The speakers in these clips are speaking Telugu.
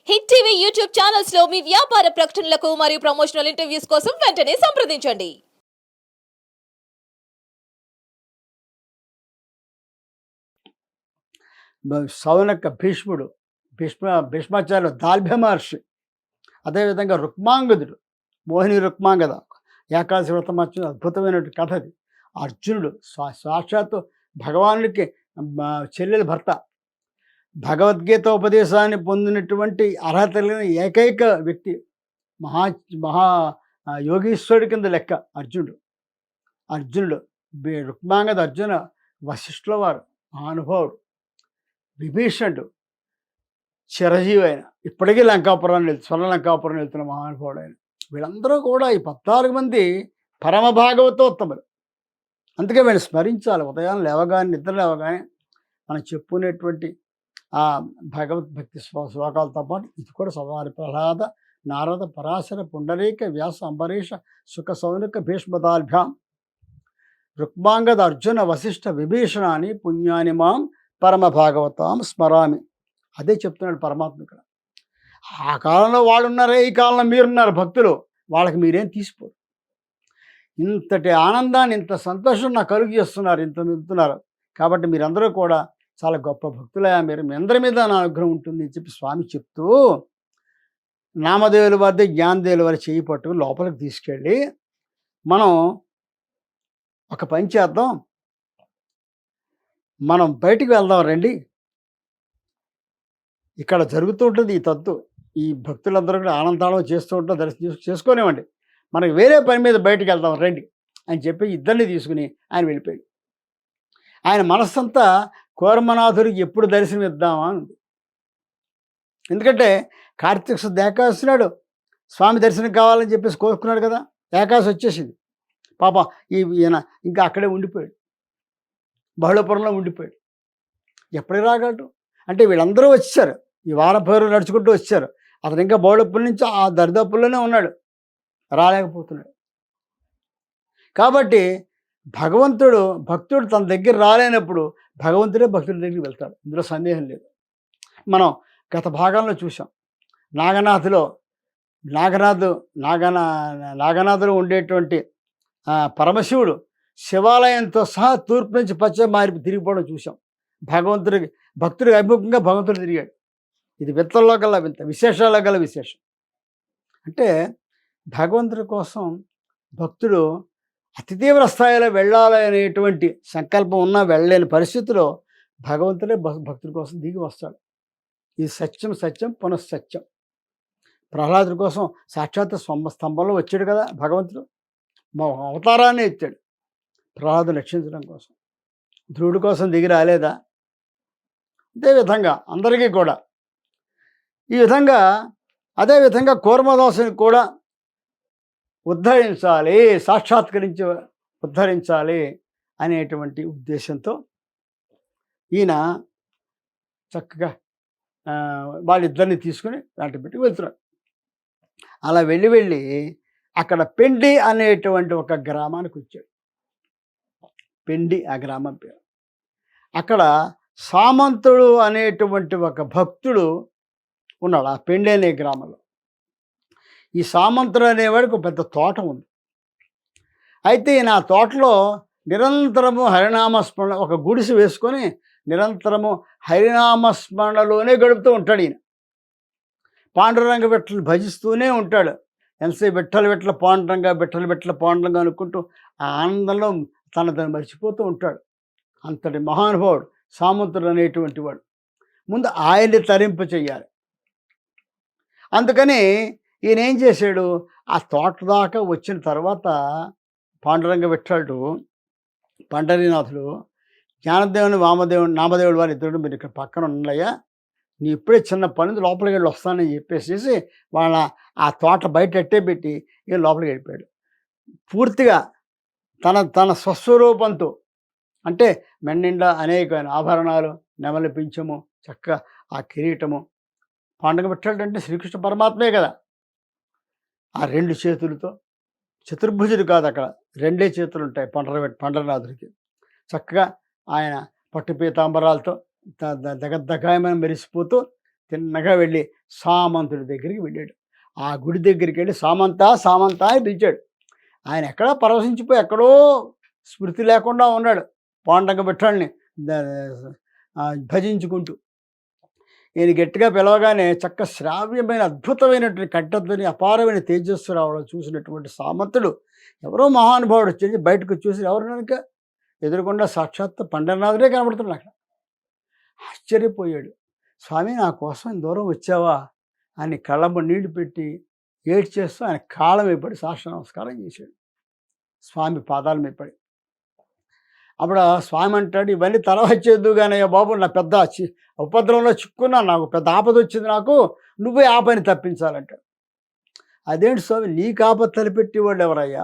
హిట్ టీవీ యూట్యూబ్ ఛానల్స్ లో మీ వ్యాపార ప్రకటనలకు మరియు ప్రమోషనల్ ఇంటర్వ్యూస్ కోసం వెంటనే సంప్రదించండి. సౌనక భీష్ముడు, భీష్మాచార్యులు, దాల్భ్య మహర్షి, అదేవిధంగా రుక్మాంగదుడు, మోహిని రుక్మాంగద, ఏకాదశి వ్రతం వచ్చిన అద్భుతమైనటువంటి కథ అది. అర్జునుడు సాక్షాత్తు భగవానుడికి చెల్లెల భర్త, భగవద్గీత ఉపదేశాన్ని పొందినటువంటి అర్హత కలిగిన ఏకైక వ్యక్తి, మహా మహా యోగీశ్వరుడి కింద లెక్క అర్జునుడు రుక్మాంగద, అర్జున, వశిష్ఠుల వారు మహానుభావుడు, విభీషణుడు చిరజీవి అయిన, ఇప్పటికీ స్వర్ణ లంకాపురం వెళ్తున్న మహానుభావుడు ఆయన. వీళ్ళందరూ కూడా ఈ 14 మంది పరమ భాగవతోత్తములు. అందుకే వీళ్ళు స్మరించాలి. ఉదయం లేవగానే, నిద్ర లేవగానే మనం చెప్పుకునేటువంటి ఆ భగవద్భక్తి శ్లోకాలతో పాటు ఇది కూడా చదవాలి. ప్రహ్లాద, నారద, పరాశర, పుండరీక, వ్యాస, అంబరీష, సుఖ, సౌనక, భీష్మదాల్భ్యాం, రుక్మాంగద, అర్జున, వశిష్ఠ, విభీషణాన్ని పుణ్యాని మాం పరమ భాగవతాం స్మరామి. అదే చెప్తున్నాడు పరమాత్మ ఇక్కడ. ఆ కాలంలో వాళ్ళు ఉన్నారే, ఈ కాలంలో మీరున్నారు భక్తులు, వాళ్ళకి మీరేం తీసిపోరు. ఇంతటి ఆనందాన్ని, ఇంత సంతోషం నాకు కలుగు చేస్తున్నారు, ఇంత నింపుతున్నారు. కాబట్టి మీరందరూ కూడా చాలా గొప్ప భక్తులయ్యా, మీ అందరి మీద నా అనుగ్రహం ఉంటుంది అని చెప్పి స్వామి చెప్తూ, నామదేవుల వద్ద జ్ఞానదేవుల వారి చేయి పట్టుకుని లోపలికి తీసుకెళ్ళి, మనం ఒక పని చేద్దాం, మనం బయటికి వెళ్దాం రండి, ఇక్కడ జరుగుతూ ఉంటుంది ఈ తంతు, ఈ భక్తులందరూ కూడా ఆనందాలు చేస్తూ ఉంటాం, దర్శనం చేసుకోనివ్వండి, మనకి వేరే పని మీద బయటికి వెళ్దాం రండి అని చెప్పి ఇద్దరిని తీసుకుని ఆయన వెళ్ళిపోయాడు. ఆయన మనస్సంతా కూర్మనాథుడికి ఎప్పుడు దర్శనం ఇద్దామా ఉంది. ఎందుకంటే కార్తీక శుద్ధ ఏకాదశి నాడు స్వామి దర్శనం కావాలని చెప్పేసి కోరుకున్నాడు కదా, ఏకాదశి వచ్చేసింది. పాపం ఈయన ఇంకా అక్కడే ఉండిపోయాడు, బహుళపురంలో ఉండిపోయాడు. ఎప్పుడు రాగలడు అంటే వీళ్ళందరూ వచ్చారు, ఈ వారం పేరు నడుచుకుంటూ వచ్చారు, అతను ఇంకా బహుళపురం నుంచి ఆ దరిదాపుల్లోనే ఉన్నాడు, రాలేకపోతున్నాడు. కాబట్టి భక్తుడు తన దగ్గర రాలేనప్పుడు భగవంతుడే భక్తుడి దగ్గరికి వెళ్తాడు, ఇందులో సందేహం లేదు. మనం గత భాగంలో చూసాం, నాగనాథులో ఉండేటువంటి పరమశివుడు శివాలయంతో సహా తూర్పు నుంచి పశ్చిమ మారి తిరిగిపోవడం చూసాం. భక్తుడికి అభిముఖంగా భగవంతుడు తిరిగాడు. ఇది వింతల్లో గల వింత, విశేషాల్లో గల విశేషం. అంటే భగవంతుడి కోసం భక్తుడు అతి తీవ్ర స్థాయిలో వెళ్ళాలనేటువంటి సంకల్పం ఉన్నా వెళ్ళలేని పరిస్థితిలో భగవంతుడే భక్తుడి కోసం దిగి వస్తాడు. ఇది సత్యం పునఃసత్యం. ప్రహ్లాదుడి కోసం సాక్షాత్ స్తంభంలో వచ్చాడు కదా భగవంతుడు, అవతారాన్ని ఎత్తాడు ప్రహ్లాదుని రక్షించడం కోసం. ధ్రువుడి కోసం దిగి రాలేదా? ఇదే విధంగా అందరికీ కూడా ఈ విధంగా, అదేవిధంగా కూర్మదాసుని కూడా ఉద్ధరించాలి, సాక్షాత్కరించి ఉద్ధరించాలి అనేటువంటి ఉద్దేశంతో ఈయన చక్కగా వాళ్ళిద్దరిని తీసుకుని దాంట్లో పెట్టి వెళ్తున్నాడు. అలా వెళ్ళి అక్కడ పెండి అనేటువంటి ఒక గ్రామానికి వచ్చాడు. పెండి ఆ గ్రామం పేరు. అక్కడ సామంతుడు అనేటువంటి ఒక భక్తుడు ఉన్నాడు ఆ పెండి అనే గ్రామంలో. ఈ సామంతుడు అనేవాడికి ఒక పెద్ద తోట ఉంది. అయితే ఈయన ఆ తోటలో నిరంతరము హరినామస్మరణ, ఒక గుడిసె వేసుకొని నిరంతరము హరినామస్మరణలోనే గడుపుతూ ఉంటాడు. ఈయన పాండురంగ విఠలు భజిస్తూనే ఉంటాడు. ఎంతసేపు విఠల పాండురంగ అనుకుంటూ ఆ ఆనందంలో తనను మర్చిపోతూ ఉంటాడు. అంతటి మహానుభావుడు సామంతుడు అనేటువంటి వాడు. ముందు ఆయన్ని తరింపు చెయ్యాలి. అందుకని ఈయన ఏం చేశాడు, ఆ తోట దాకా వచ్చిన తర్వాత పాండురంగ విఠలుడు, పండరీనాథుడు, జ్ఞానదేవుని నామదేవుడు వారి ఇద్దరు, మీరు ఇక్కడ పక్కన ఉన్నాయా, నీ ఇప్పుడే చిన్న పని లోపలికి వెళ్ళి వస్తానని చెప్పేసి వాళ్ళ ఆ తోట బయట ఎట్టే పెట్టి ఇక లోపలికి వెళ్ళిపోయాడు. పూర్తిగా తన స్వస్వరూపంతో, అంటే మెన్నిండా అనేకమైన ఆభరణాలు, నెమలి పింఛము, చక్కగా ఆ కిరీటము. పాండురంగ విఠలుడు అంటే శ్రీకృష్ణ పరమాత్మే కదా, ఆ 2 చేతులతో, చతుర్భుజుడు కాదు, అక్కడ 2 చేతులు ఉంటాయి పండరనాథుడికి. చక్కగా ఆయన పట్టు పీతాంబరాలతో దగద్దగాయమని మెరిసిపోతూ తిన్నగా వెళ్ళి సామంతుడి దగ్గరికి వెళ్ళాడు. ఆ గుడి దగ్గరికి వెళ్ళి సామంత సామంత అని పిలిచాడు. ఆయన ఎక్కడో పరవశించిపోయి ఎక్కడో స్మృతి లేకుండా ఉన్నాడు. పాండగ బిట్టాలని భజించుకుంటూ. ఈయన గట్టిగా పిలవగానే చక్క శ్రావ్యమైన అద్భుతమైనటువంటి కంఠధ్వని అపారమైన తేజస్సు రావడం చూసినటువంటి సామంతుడు ఎవరో మహానుభావుడు వచ్చి బయటకు చూసి ఎవరు కనుక ఎదురుకుండా సాక్షాత్ పండరనాథుడే కనబడుతున్నాడు అక్కడ. ఆశ్చర్యపోయాడు. స్వామి నా కోసం దూరం వచ్చావా అని కళ్ళమ్మ నీళ్లు పెట్టి ఏడ్చేస్తూ ఆయన కాళ్ళ మీద పడి సాష్టాంగ నమస్కారం చేశాడు. స్వామి పాదాల మీద పడి. అప్పుడు ఆ స్వామి అంటాడు, ఇవన్నీ తర్వాత చేద్దు కానీ బాబు, నా పెద్ద ఉపద్రవంలో చిక్కున్నా, నాకు పెద్ద ఆపద వచ్చింది, నాకు నువ్వే ఆ పని తప్పించాలంటాడు. అదేంటి స్వామి, నీకు ఆపద తలపెట్టేవాళ్ళు ఎవరయ్యా?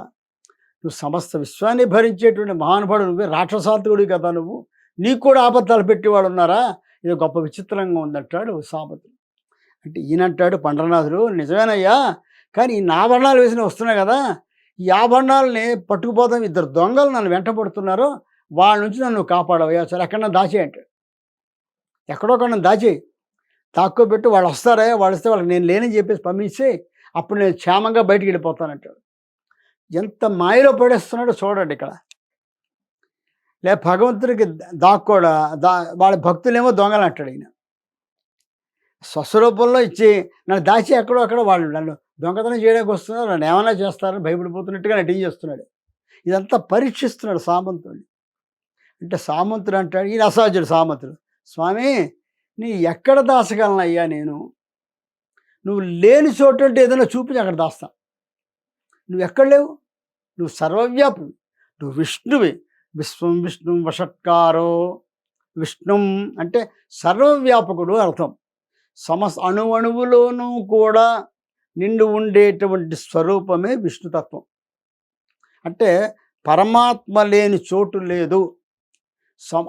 నువ్వు సమస్త విశ్వాన్ని భరించేటువంటి మహానుభావుడు, నువ్వే రాక్షసాంతకుడు కదా, నువ్వు నీకు కూడా ఆపద తలపెట్టేవాడు ఉన్నారా? ఇది గొప్ప విచిత్రంగా ఉందంటాడు సామంతుడు. అంటే ఈయనంటాడు పండరనాథుడు, నిజమేనయ్యా, కానీ ఈ ఆభరణాలు వేసిన వస్తున్నాయి కదా, ఈ ఆభరణాలని పట్టుకుపోతాం, ఇద్దరు దొంగలు నన్ను వెంటబడుతున్నారు, వాళ్ళ నుంచి నన్ను కాపాడవయ్యా, సరే ఎక్కడన్నా దాచేయి అంటాడు. ఎక్కడో నన్ను దాచేయి, తాక్కోబెట్టి వాళ్ళు వస్తారా, వాళ్ళు వస్తే వాళ్ళకి నేను లేనని చెప్పేసి పంపించి అప్పుడు నేను క్షేమంగా బయటికి వెళ్ళిపోతానంటాడు. ఎంత మాయలో పడేస్తున్నాడో చూడండి ఇక్కడ. భగవంతుడికి దాక్కోడా వాళ్ళ భక్తులేమో దొంగలు అంటాడు ఈయన. స్వస్వరూపంలో ఇచ్చి నన్ను దాచి ఎక్కడో అక్కడ వాళ్ళు నన్ను దొంగతనం చేయడానికి వస్తున్నారు, నన్ను ఏమైనా చేస్తారని భయపడిపోతున్నట్టుగా నటించేస్తున్నాడు. ఇదంతా పరీక్షిస్తున్నాడు సామంతుడిని. అంటే సామంతుడు అంటాడు, ఈయన అసాధ్యుడు సామంతుడు, స్వామి నీ ఎక్కడ దాచగలనయ్యా నేను? నువ్వు లేని చోటు అంటే ఏదైనా చూపించి అక్కడ దాస్తా. నువ్వు ఎక్కడ లేవు, నువ్వు సర్వవ్యాపి, నువ్వు విష్ణువి. విశ్వం విష్ణు వషట్కారో, విష్ణుం అంటే సర్వవ్యాపకుడు అర్థం. అణువులోనూ కూడా నిండు ఉండేటువంటి స్వరూపమే విష్ణుతత్వం. అంటే పరమాత్మ లేని చోటు లేదు.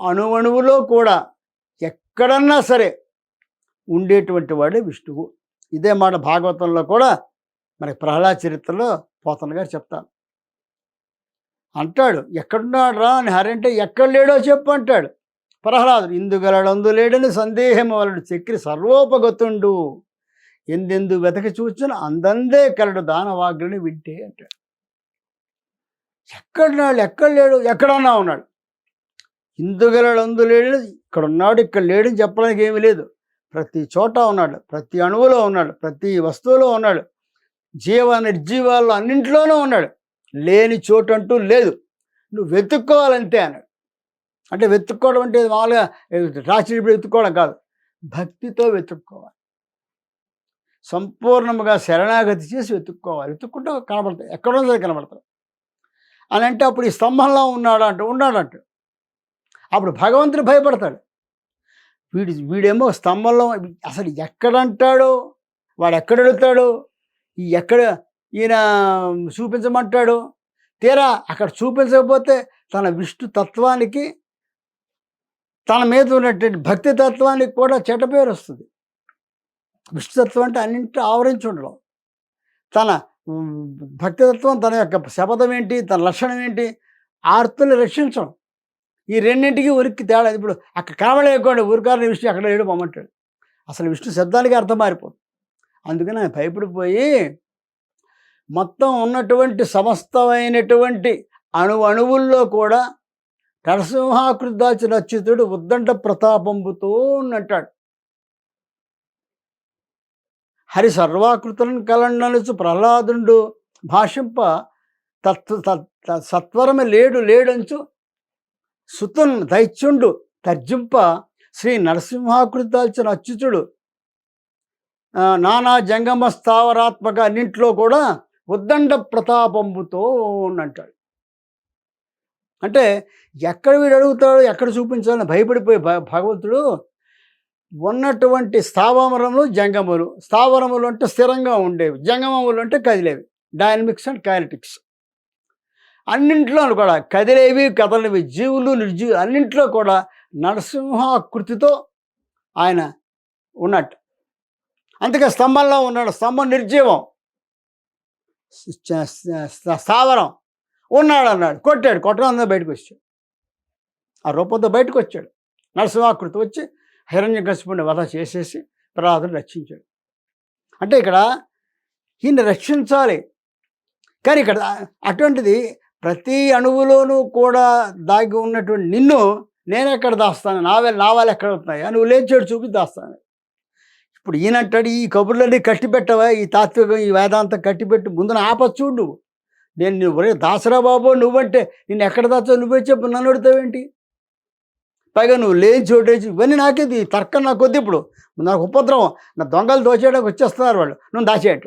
అణువులో కూడా ఎక్కడన్నా సరే ఉండేటువంటి వాడే విష్ణువు. ఇదే మాట భాగవతంలో కూడా మనకి ప్రహ్లాద చరిత్రలో పోతన గారు చెప్తారు. అంటాడు, ఎక్కడున్నాడు రా అని. హరంటే ఎక్కడ లేడో చెప్పు అంటాడు ప్రహ్లాదుడు. ఇందుగలడందు లేడని సందేహం వలడు చక్రి సర్వోపగతుండు, ఎందెందు వెతకి చూచిన అందందే కలడు దానవాగ్రని వింటే అంటాడు. ఎక్కడున్నాడు, ఎక్కడ లేడు, ఎక్కడన్నా ఉన్నాడు. ఇందుగలడందు లేడని ఇక్కడ ఉన్నాడు, ఇక్కడ లేడని చెప్పడానికి ఏమీ లేదు. ప్రతి చోట ఉన్నాడు, ప్రతి అణువులో ఉన్నాడు, ప్రతి వస్తువులో ఉన్నాడు, జీవ నిర్జీవాల్లో అన్నింటిలోనూ ఉన్నాడు. లేని చోటు అంటూ లేదు. నువ్వు వెతుక్కోవాలంతే అన్నాడు. అంటే వెతుక్కోవడం అంటే మామూలుగా రాత్రి వెతుక్కోవడం కాదు, భక్తితో వెతుక్కోవాలి. సంపూర్ణంగా శరణాగతి చేసి వెతుక్కోవాలి. వెతుక్కుంటే కనబడతాయి, ఎక్కడో సరే కనబడతాయి అని. అంటే అప్పుడు ఈ స్తంభంలో ఉన్నాడంట. అప్పుడు భగవంతుడు భయపడతాడు. వీడేమో స్తంభంలో అసలు ఎక్కడంటాడో, వాడు ఎక్కడ అడుగుతాడు, ఎక్కడ ఈయన చూపించమంటాడు. తీరా అక్కడ చూపించకపోతే తన విష్ణు తత్వానికి, తన మీద ఉన్నటువంటి భక్తి తత్వానికి కూడా చెడ్డ పేరు వస్తుంది. విష్ణుతత్వం అంటే అన్నింటి ఆవరించి ఉండడం. తన భక్తితత్వం, తన యొక్క శపథం ఏంటి, తన లక్షణం ఏంటి, ఆర్తుల్ని రక్షించడం. ఈ రెండింటికి ఉరికి తేడా. ఇప్పుడు అక్కడ కనబడలేకుండా ఊరికారని విష్ణు అక్కడ లేడు పొమ్మంటాడు. అసలు విష్ణు శబ్దానికి అర్థం మారిపోతుంది. అందుకని ఆయన భయపడిపోయి మొత్తం ఉన్నటువంటి సమస్తమైనటువంటి అణువుల్లో కూడా నరసింహాకృతి దాల్చిన అచ్యుతుడు ఉద్దండ ప్రతాపంబుతో అంటాడు. హరి సర్వాకృతులను కలండనుచు ప్రహ్లాదుండు భాషింప సత్వరమే లేడంచు సుతున్ దైత్యుండు తర్జింప శ్రీ నరసింహాకృతి దాల్చిన అచ్యుతుడు నానా జంగమ స్థావరాత్మక అన్నింటిలో కూడా ఉద్దండ ప్రతాపంబుతో అంటాడు. అంటే ఎక్కడ వీడు అడుగుతాడు, ఎక్కడ చూపించాలని భయపడిపోయి భగవంతుడు ఉన్నటువంటి స్థావరములు జంగములు. స్థావరములు అంటే స్థిరంగా ఉండేవి, జంగమములు అంటే కదిలేవి, డైనమిక్స్ అండ్ కైనటిక్స్. అన్నింటిలో కూడా కదిలేవి కదలనివి, జీవులు నిర్జీవులు అన్నింటిలో కూడా నరసింహాకృతితో ఆయన ఉన్నట్టు. అందుకే స్తంభంలో ఉన్నాడు. స్తంభం నిర్జీవం, స్థావరం ఉన్నాడు అన్నాడు. కొట్టడం బయటకు వచ్చాడు. ఆ రూపంతో బయటకు వచ్చాడు. నరసింహాకృతి వచ్చి హిరణ్యకశిపుని వధ చేసేసి ప్రహ్లాదుని రక్షించాడు. అంటే ఇక్కడ ఈయన్ని రక్షించాలి. కానీ ఇక్కడ అటువంటిది ప్రతి అణువులోనూ కూడా దాగి ఉన్నటువంటి నిన్ను నేనెక్కడ దాస్తాను, నా వాళ్ళు ఎక్కడ అవుతున్నాయి, నువ్వు లేచాడు చూపి దాస్తాను. ఇప్పుడు ఈయనంటాడు, ఈ కబుర్లన్నీ కట్టిపెట్టవా, ఈ తాత్వికం ఈ వేదాంతం కట్టిపెట్టి ముందు నా ఆపచ్చు చూడు నువ్వు. నేను ఒరే దాసరా బాబు నువ్వంటే నిన్ను ఎక్కడ దాచావు నువ్వే చెప్పు, నన్ను అడుగుతావేంటి? పైగా నువ్వు లేని చోటేసి ఇవన్నీ నాకేది తర్కం నాకు వద్దు. ఇప్పుడు నాకు ఉపద్రవం, నా దొంగలు దోచేయడానికి వచ్చేస్తున్నారు వాళ్ళు, నువ్వు దాచేయట.